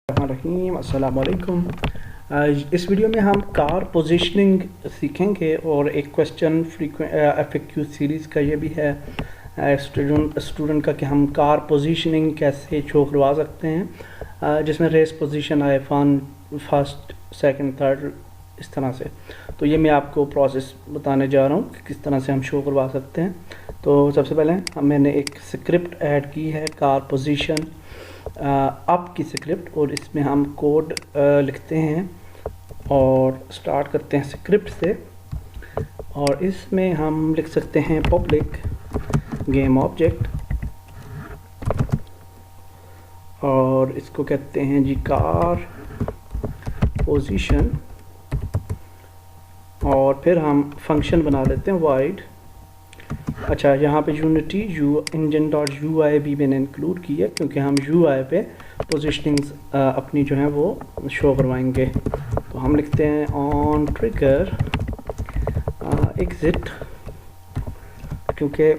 रहीम अस्सलाम वालेकुम। इस वीडियो में हम कार पोजीशनिंग सीखेंगे और एक क्वेश्चन FAQ सीरीज़ का ये भी है स्टूडेंट का कि हम कार पोजीशनिंग कैसे शो करवा सकते हैं, जिसमें रेस पोजीशन आए फर्स्ट सेकंड थर्ड इस तरह से। तो ये मैं आपको प्रोसेस बताने जा रहा हूँ कि किस तरह से हम शो करवा सकते हैं। तो सबसे पहले मैंने एक स्क्रिप्ट ऐड की है कार पोजीशन अप की स्क्रिप्ट, और इसमें हम कोड लिखते हैं और स्टार्ट करते हैं स्क्रिप्ट से। और इसमें हम लिख सकते हैं पब्लिक गेम ऑब्जेक्ट, और इसको कहते हैं जी कार पोजीशन, और फिर हम फंक्शन बना लेते हैं वाइड। अच्छा, यहाँ पे यूनिटी engine.ui भी मैंने इंक्लूड की है क्योंकि हम UI पे पोजिशनिंग्स अपनी जो है वो शो करवाएंगे। तो हम लिखते हैं ऑन ट्रिगर एग्ज़िट, क्योंकि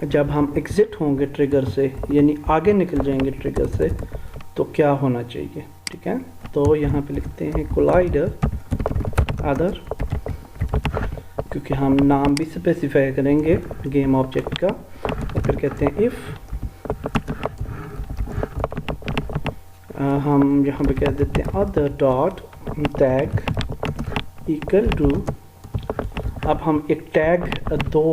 जब हम एग्ज़िट होंगे ट्रिगर से यानी आगे निकल जाएंगे ट्रिगर से तो क्या होना चाहिए, ठीक है। तो यहाँ पे लिखते हैं कोलाइडर अदर, क्योंकि हम नाम भी स्पेसिफाई करेंगे गेम ऑब्जेक्ट का। और फिर कहते हैं इफ़ हम यहाँ पे कह देते हैं other dot tag equal to. अब हम एक टैग दो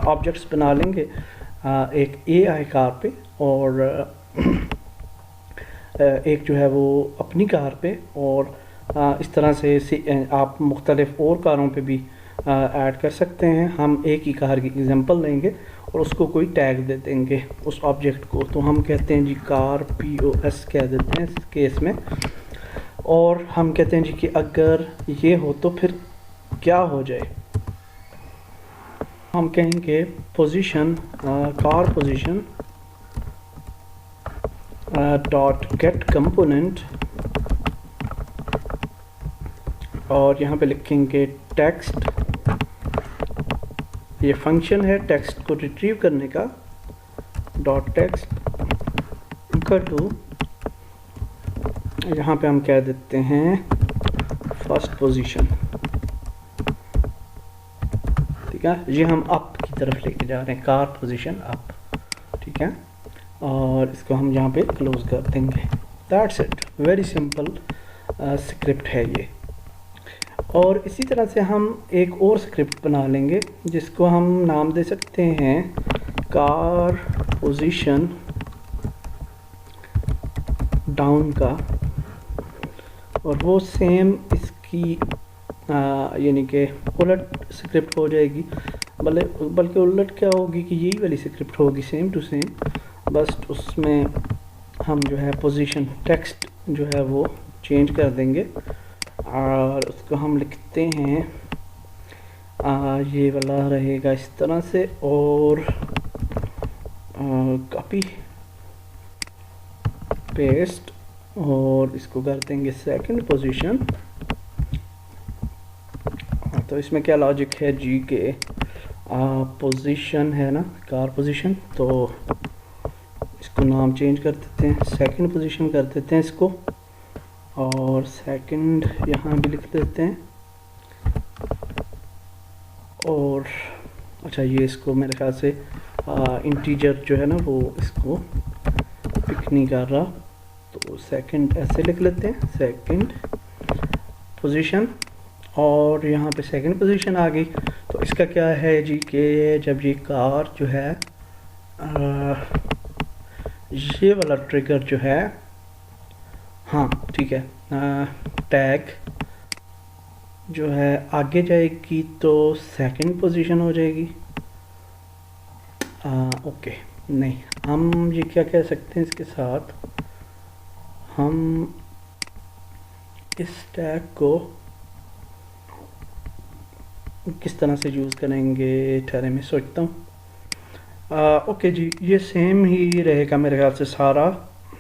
ऑब्जेक्ट्स बना लेंगे, एक AI कार पे और एक जो है वो अपनी कार पे, और इस तरह से आप मुख्तलिफ और कारों पे भी ऐड कर सकते हैं। हम एक ही कार की एग्जांपल लेंगे और उसको कोई टैग दे देंगे उस ऑब्जेक्ट को। तो हम कहते हैं जी कार POS कह देते हैं इस केस में, और हम कहते हैं जी कि अगर ये हो तो फिर क्या हो जाए। हम कहेंगे position car position dot gate component, और यहाँ पे लिखेंगे टेक्स्ट। ये फंक्शन है टेक्स्ट को रिट्रीव करने का, डॉट टेक्स्ट इक्वल टू, यहाँ पे हम कह देते हैं फर्स्ट पोजीशन, ठीक है। ये हम अप की तरफ लेके जा रहे हैं, कार पोजीशन अप, ठीक है। और इसको हम यहाँ पे क्लोज कर देंगे। That's it, very simple script है ये। और इसी तरह से हम एक और स्क्रिप्ट बना लेंगे जिसको हम नाम दे सकते हैं कार पोजीशन डाउन का, और वो सेम इसकी यानी कि उलट स्क्रिप्ट हो जाएगी। बल्कि उलट क्या होगी कि यही वाली स्क्रिप्ट होगी सेम टू सेम, बस उसमें हम जो है पोजीशन टेक्स्ट जो है वो चेंज कर देंगे। और उसको हम लिखते हैं ये वाला रहेगा इस तरह से, और कॉपी पेस्ट, और इसको कर देंगे सेकंड पोजीशन। तो इसमें क्या लॉजिक है जी के पोजीशन है ना कार पोजीशन, तो इसको नाम चेंज कर देते हैं, सेकंड पोजीशन कर देते हैं इसको, और सेकंड यहाँ भी लिख देते हैं। और अच्छा, ये इसको मेरे ख्याल से इंटीजर जो है ना वो इसको पिक नहीं कर रहा, तो सेकंड ऐसे लिख लेते हैं सेकंड पोजीशन, और यहाँ पे सेकंड पोजीशन आ गई। तो इसका क्या है जी कि जब ये कार जो है ये वाला ट्रिगर जो है, हाँ ठीक है, टैग जो है आगे जाएगी तो सेकंड पोजीशन हो जाएगी। ओके, नहीं, हम ये क्या कह सकते हैं इसके साथ, हम इस टैग को किस तरह से यूज़ करेंगे, ठहरे मैं सोचता हूँ। ओके जी, ये सेम ही रहेगा मेरे ख्याल से सारा,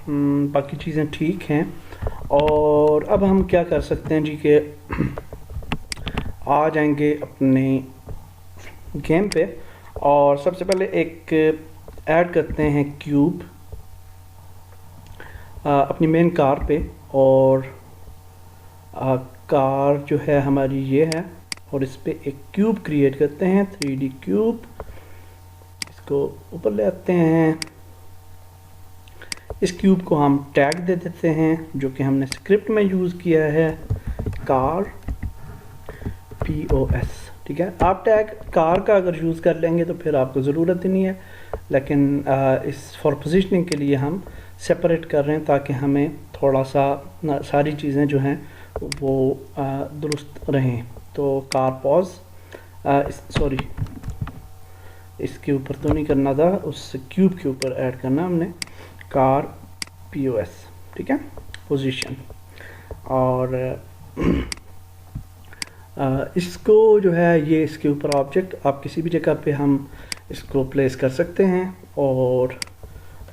बाकी चीज़ें ठीक हैं। और अब हम क्या कर सकते हैं जी के आ जाएंगे अपने गेम पे, और सबसे पहले एक ऐड करते हैं क्यूब। अपनी मेन कार पे, और कार जो है हमारी ये है, और इस पे एक क्यूब क्रिएट करते हैं, 3D क्यूब। इसको ऊपर ले आते हैं। इस क्यूब को हम टैग दे देते हैं जो कि हमने स्क्रिप्ट में यूज़ किया है, कार POS। ठीक है, आप टैग कार का अगर यूज़ कर लेंगे तो फिर आपको ज़रूरत ही नहीं है, लेकिन इस फॉर पोजीशनिंग के लिए हम सेपरेट कर रहे हैं ताकि हमें थोड़ा सा सारी चीज़ें जो हैं वो दुरुस्त रहें। तो कार पॉज, सॉरी इसके ऊपर तो नहीं करना था, उस क्यूब के ऊपर ऐड करना हमने, कार POS। ठीक है, पोजीशन। और इसको जो है ये इसके ऊपर ऑब्जेक्ट आप किसी भी जगह पे हम इसको प्लेस कर सकते हैं, और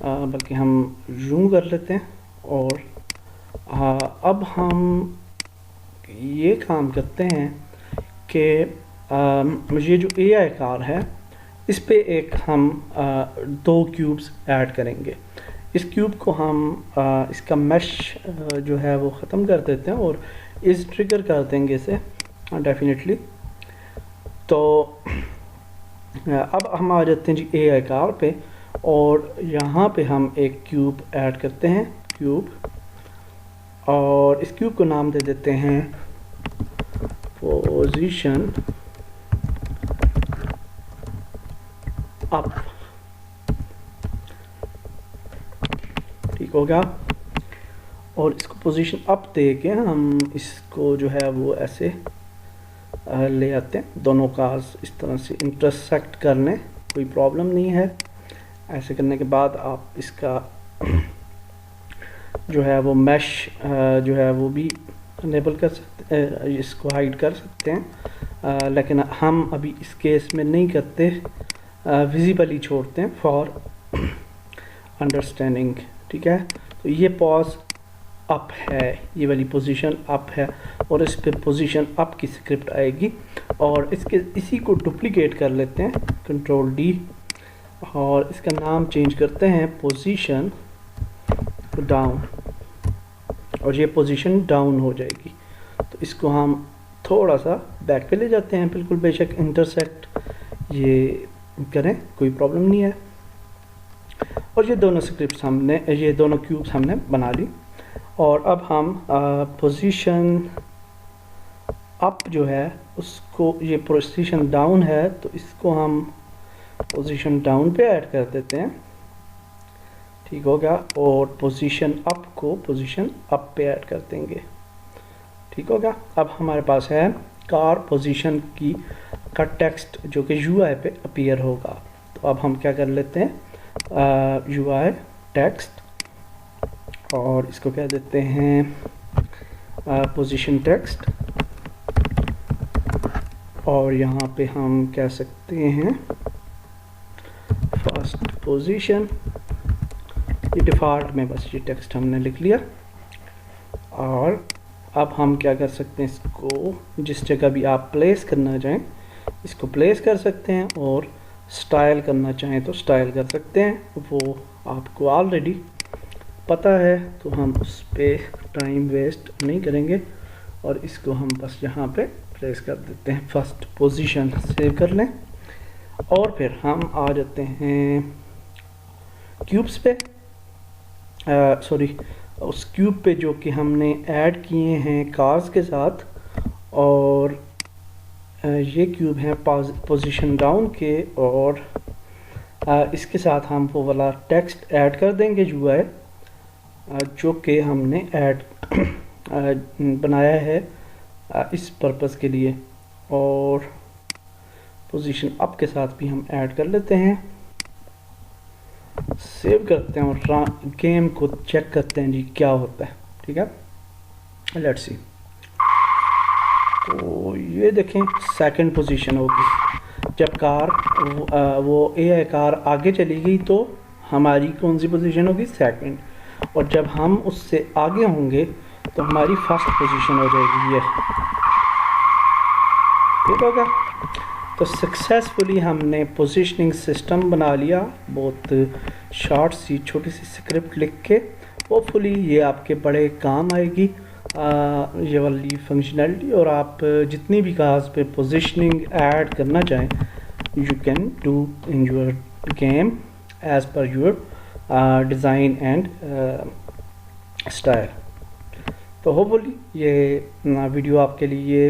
बल्कि हम यूं कर लेते हैं। और अब हम ये काम करते हैं कि ये जो AI कार है इस पे एक हम 2 क्यूब्स ऐड करेंगे। इस क्यूब को हम इसका मैश जो है वो ख़त्म कर देते हैं और इस ट्रिगर कर देंगे इसे डेफिनेटली। तो अब हम आ जाते हैं जी AI कार पे, और यहाँ पे हम एक क्यूब ऐड करते हैं, क्यूब, और इस क्यूब को नाम दे देते हैं पोजीशन अप। ठीक हो गया, और इसको पोजीशन अप दे के हम इसको जो है वो ऐसे ले आते हैं, दोनों कार्स इस तरह से इंटरसेक्ट करने, कोई प्रॉब्लम नहीं है। ऐसे करने के बाद आप इसका जो है वो मैश जो है वो भी इनेबल कर सकते हैं, इसको हाइड कर सकते हैं, लेकिन हम अभी इस केस में नहीं करते, विजिबली छोड़ते हैं फॉर अंडरस्टैंडिंग। ठीक है, तो ये पॉज अप है, ये वाली पोजीशन अप है, और इस पे पोजीशन अप की स्क्रिप्ट आएगी। और इसी को डुप्लीकेट कर लेते हैं, कंट्रोल D, और इसका नाम चेंज करते हैं पोजीशन डाउन, और ये पोजीशन डाउन हो जाएगी। तो इसको हम थोड़ा सा बैक पे ले जाते हैं, बिल्कुल बेशक इंटरसेक्ट ये करें, कोई प्रॉब्लम नहीं है। और ये दोनों स्क्रिप्ट्स हमने, ये दोनों क्यूब्स हमने बना ली। और अब हम पोजीशन अप जो है उसको, ये पोजीशन डाउन है तो इसको हम पोजीशन डाउन पे ऐड कर देते हैं। ठीक हो गया, और पोजीशन अप को पोजीशन अप पे ऐड कर देंगे। ठीक हो गया, अब हमारे पास है कार पोजीशन की का टेक्स्ट जो कि UI पे अपीयर होगा। तो अब हम क्या कर लेते हैं, UI टेक्स्ट, और इसको क्या देते हैं पोजीशन टेक्स्ट, और यहाँ पे हम कह सकते हैं फर्स्ट पोजीशन। ये डिफ़ॉल्ट में बस ये टेक्स्ट हमने लिख लिया। और अब हम क्या कर सकते हैं, इसको जिस जगह भी आप प्लेस करना चाहें इसको प्लेस कर सकते हैं, और स्टाइल करना चाहें तो स्टाइल कर सकते हैं, वो आपको ऑलरेडी पता है, तो हम उस पर टाइम वेस्ट नहीं करेंगे। और इसको हम बस यहाँ पे प्लेस कर देते हैं, फर्स्ट पोजीशन सेव कर लें। और फिर हम आ जाते हैं क्यूब्स पे, सॉरी उस क्यूब पे जो कि हमने ऐड किए हैं कार्स के साथ। और ये क्यूब है पोजीशन डाउन के, और इसके साथ हम वो वाला टेक्स्ट ऐड कर देंगे UI जो कि हमने ऐड बनाया है इस पर्पस के लिए। और पोजीशन अप के साथ भी हम ऐड कर लेते हैं, सेव करते हैं और गेम को चेक करते हैं जी क्या होता है। ठीक है, लेट्स सी। तो ये देखें सेकंड पोजीशन होगी, जब कार वो AI कार आगे चली गई तो हमारी कौन सी पोजीशन होगी, सेकंड। और जब हम उससे आगे होंगे तो हमारी फर्स्ट पोजीशन हो जाएगी ये। ठीक होगा, तो सक्सेसफुली हमने पोजीशनिंग सिस्टम बना लिया, बहुत शॉर्ट सी छोटी सी स्क्रिप्ट लिख के, होपफुली ये आपके बड़े काम आएगी ये वाली फंक्शनैलिटी, और आप जितनी भी कार्स पे पोजीशनिंग ऐड करना चाहें you can do in your game as per your design and style. तो होपफुली ये वीडियो आपके लिए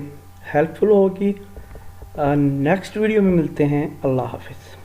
हेल्पफुल होगी। नेक्स्ट वीडियो में मिलते हैं। अल्लाह हाफिज़।